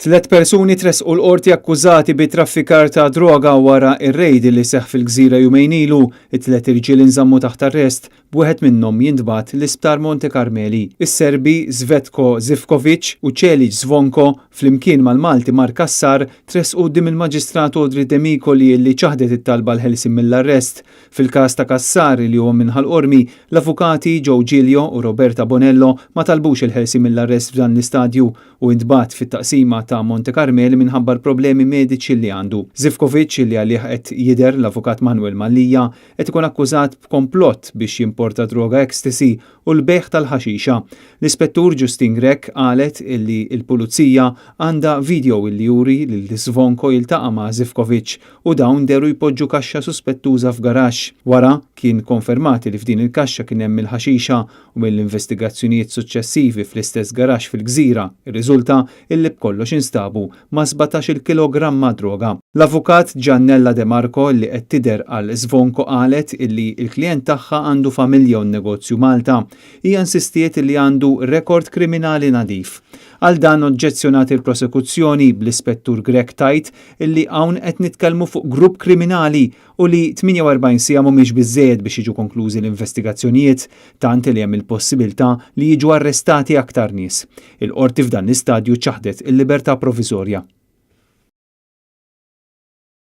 Tlet persuni tresqu l-qorti akkużati bi traffikar ta' droga wara ir-rejd li seħħ fil-Gżira jumejn ilu. It-tlet irġiel inżammu taħt arrest b'wieħed minnhom jintbagħat l-Isptar Monte Carmeli. Is-Serbi Zvetko Zivkovic u Čelić Zvonko flimkien mal-Malti Mark Kassar tresqu quddiem il-Maġistrat Audrey Demikoli li ċaħdet it-talba l-ħelsien mill-arrest. Fil-każ ta' Kassar li huwa minħal qormi, l-avukati Joe Giglio u Roberta Bonello ma talbux il-ħelsien mill-arrest f'dan l-istadju u intbagħat fit-taqsima ta' Monte Carmeli minħabba problemi mediċi li għandu. Zivkovic li għalih qed jidher l-avukat Manuel Mallija qed ikun akkużat b'komplott biex jimporta droga ecstasy u l-bejħ tal-ħaxixa. L-Ispettur Justin Grek qalet illi l-Pulizija għandha video illi juri li Zvonko jiltaqa' ma' Zivkovic u dawn deru jpoġġu kaxxa suspettuża f'garaxx. Wara kien konfermati li f'din il-kaxxa kien hemm il-ħaxixa u mill-investigazzjonijiet suċċessivi fl-istess garaxx fil-Gżira irriżulta illi b'kollox instabu ma' 17 kilogramma droga. L-avukat Giannella De Marco li qed tidher għal Zvonko qalet illi l-klijent tagħha għandu familja u negozju Malta. Hija insistiet li għandu rekord kriminali nadif. Għal dan oġġezzjonat il-prosekuzzjoni bl-Ispettur Grek tajt illi hawn qed nitkellmu fuq grupp kriminali u li 48 siegħa mhumiex biżżejjed biex jiġu konklużi l-investigazzjonijiet tant li hemm il-possibilità li jiġu arrestati aktar nies. Il-qorti f'dan l-istadju ċaħdet il-libertà proviżorja.